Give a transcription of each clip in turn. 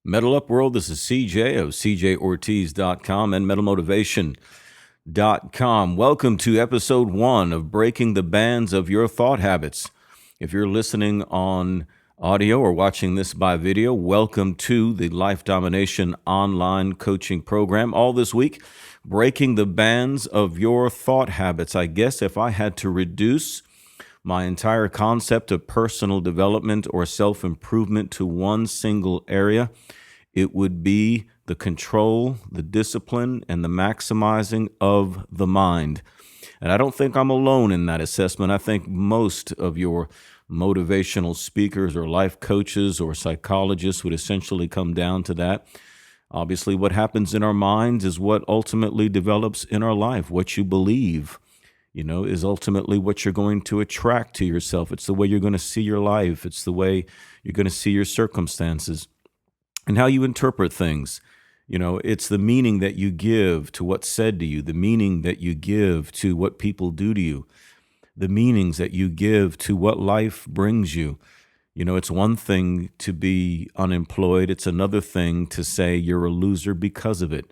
Metal Up World, this is CJ of cjortiz.com and metalmotivation.com. Welcome to episode 1 of Breaking the Bands of Your Thought Habits. If you're listening on audio or watching this by video, welcome to the Life Domination online coaching program. All this week, breaking the bands of your thought habits. I guess if I had to reduce my entire concept of personal development or self-improvement to one single area, it would be the control, the discipline, and the maximizing of the mind. And I don't think I'm alone in that assessment. I think most of your motivational speakers or life coaches or psychologists would essentially come down to that. Obviously, what happens in our minds is what ultimately develops in our life. What you believe, is ultimately what you're going to attract to yourself. It's the way you're going to see your life. It's the way you're going to see your circumstances and how you interpret things. It's the meaning that you give to what's said to you, the meaning that you give to what people do to you, the meanings that you give to what life brings you. It's one thing to be unemployed. It's another thing to say you're a loser because of it.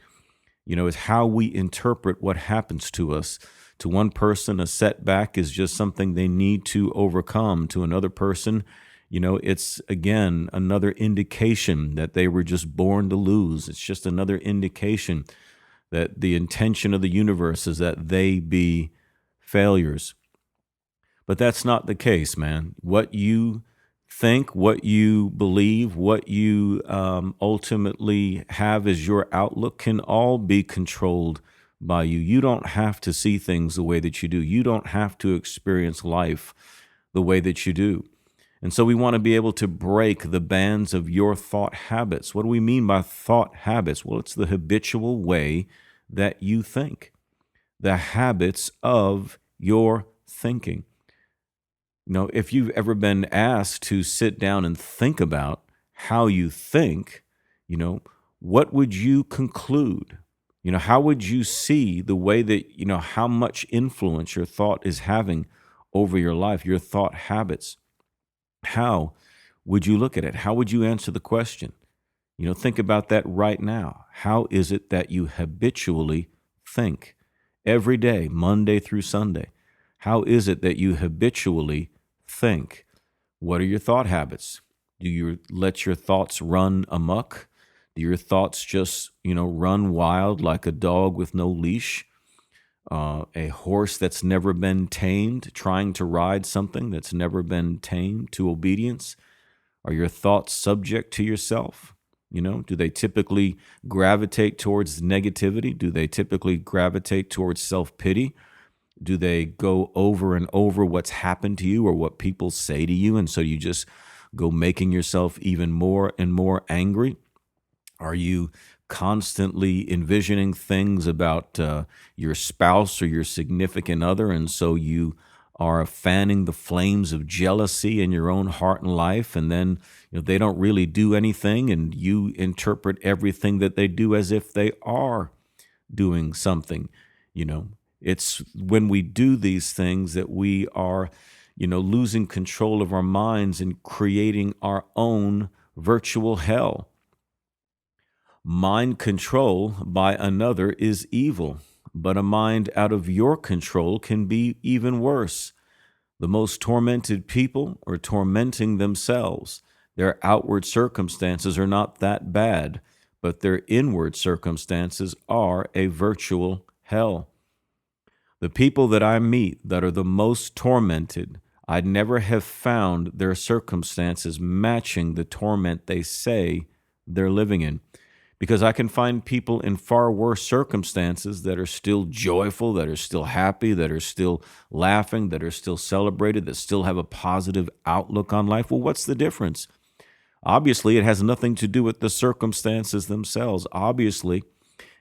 It's how we interpret what happens to us. To one person, a setback is just something they need to overcome. To another person, it's, again, another indication that they were just born to lose. It's just another indication that the intention of the universe is that they be failures. But that's not the case, man. What you think, what you believe, what you ultimately have as your outlook can all be controlled by you. You don't have to see things the way that you do. You don't have to experience life the way that you do. And so we want to be able to break the bands of your thought habits. What do we mean by thought habits? Well, it's the habitual way that you think, the habits of your thinking. If you've ever been asked to sit down and think about how you think, what would you conclude? How would you see the way that, how much influence your thought is having over your life, your thought habits? How would you look at it? How would you answer the question? Think about that right now. How is it that you habitually think every day, Monday through Sunday? How is it that you habitually think? What are your thought habits? Do you let your thoughts run amok? Do your thoughts just, run wild like a dog with no leash? A horse that's never been tamed, trying to ride something that's never been tamed to obedience? Are your thoughts subject to yourself? Do they typically gravitate towards negativity? Do they typically gravitate towards self-pity? Do they go over and over what's happened to you or what people say to you, and so you just go making yourself even more and more angry? Are you constantly envisioning things about your spouse or your significant other, and so you are fanning the flames of jealousy in your own heart and life, and then they don't really do anything, and you interpret everything that they do as if they are doing something? It's when we do these things that we are, losing control of our minds and creating our own virtual hell. Mind control by another is evil, but a mind out of your control can be even worse. The most tormented people are tormenting themselves. Their outward circumstances are not that bad, but their inward circumstances are a virtual hell. The people that I meet that are the most tormented, I'd never have found their circumstances matching the torment they say they're living in. Because I can find people in far worse circumstances that are still joyful, that are still happy, that are still laughing, that are still celebrated, that still have a positive outlook on life. Well, what's the difference? Obviously, it has nothing to do with the circumstances themselves. Obviously,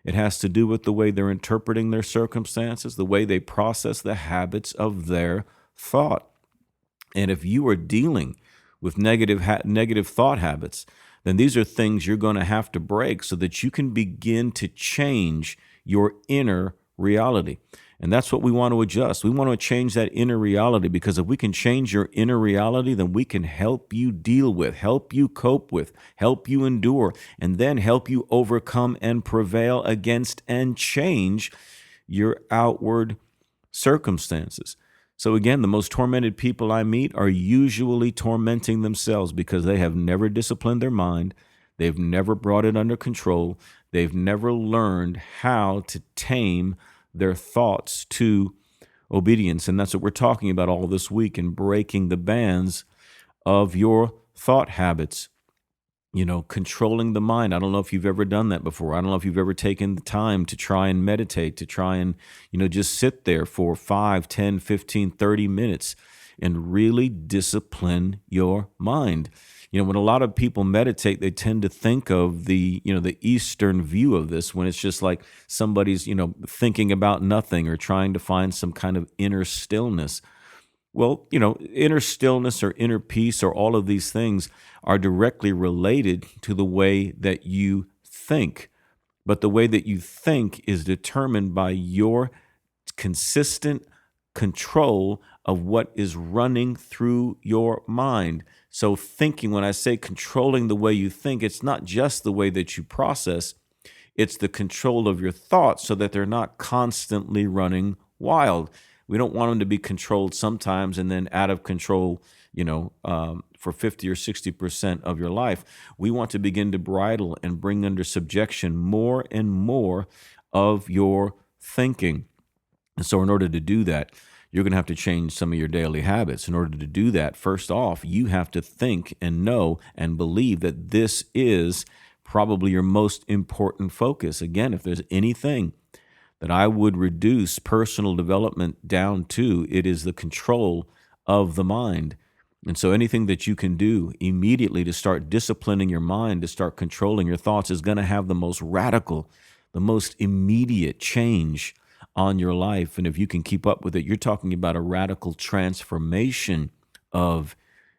it has to do with the way they're interpreting their circumstances, the way they process the habits of their thought. And if you are dealing with negative thought habits, then these are things you're going to have to break so that you can begin to change your inner reality. And that's what we want to adjust. We want to change that inner reality, because if we can change your inner reality, then we can help you deal with, help you cope with, help you endure, and then help you overcome and prevail against and change your outward circumstances. So again, the most tormented people I meet are usually tormenting themselves because they have never disciplined their mind. They've never brought it under control. They've never learned how to tame their thoughts to obedience. And that's what we're talking about all this week in breaking the bands of your thought habits. Controlling the mind. I don't know if you've ever done that before. I don't know if you've ever taken the time to try and meditate, to try and, just sit there for 5, 10, 15, 30 minutes and really discipline your mind. When a lot of people meditate, they tend to think of the Eastern view of this, when it's just like somebody's, thinking about nothing or trying to find some kind of inner stillness. Well, inner stillness or inner peace or all of these things are directly related to the way that you think. But the way that you think is determined by your consistent control of what is running through your mind. So thinking, when I say controlling the way you think, it's not just the way that you process, it's the control of your thoughts so that they're not constantly running wild. We don't want them to be controlled sometimes and then out of control, for 50 or 60% of your life. We want to begin to bridle and bring under subjection more and more of your thinking. And so in order to do that, you're going to have to change some of your daily habits. In order to do that, first off, you have to think and know and believe that this is probably your most important focus. Again, if there's anything that I would reduce personal development down to, it is the control of the mind. And so anything that you can do immediately to start disciplining your mind, to start controlling your thoughts, is going to have the most radical, the most immediate change on your life. And if you can keep up with it, you're talking about a radical transformation of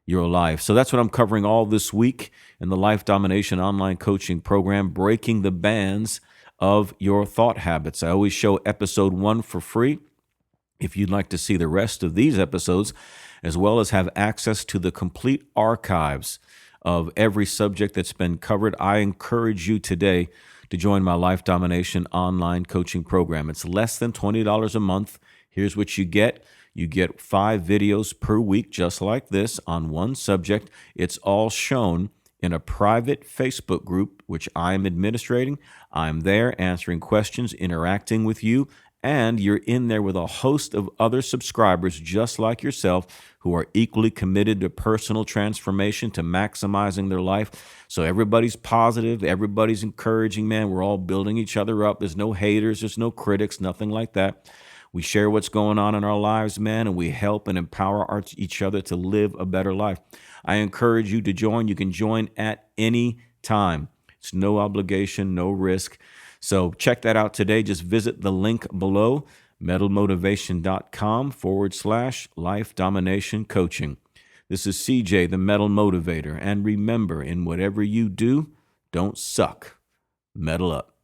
your life. So that's what I'm covering all this week in the Life Domination Online Coaching Program, Breaking the Bands of Your Thought Habits. I always show episode 1 for free. If you'd like to see the rest of these episodes, as well as have access to the complete archives of every subject that's been covered, I encourage you today to join my Life Domination Online Coaching Program. It's less than $20 a month. Here's what you get. You get 5 videos per week, just like this, on one subject. It's all shown in a private Facebook group, which I'm administrating. I'm there answering questions, interacting with you, and you're in there with a host of other subscribers just like yourself who are equally committed to personal transformation, to maximizing their life. So everybody's positive, everybody's encouraging, man. We're all building each other up. There's no haters, there's no critics, nothing like that. We share what's going on in our lives, man, and we help and empower each other to live a better life. I encourage you to join. You can join at any time. It's no obligation, no risk. So check that out today. Just visit the link below, metalmotivation.com/life domination coaching. This is CJ, the Metal Motivator. And remember, in whatever you do, don't suck. Metal up.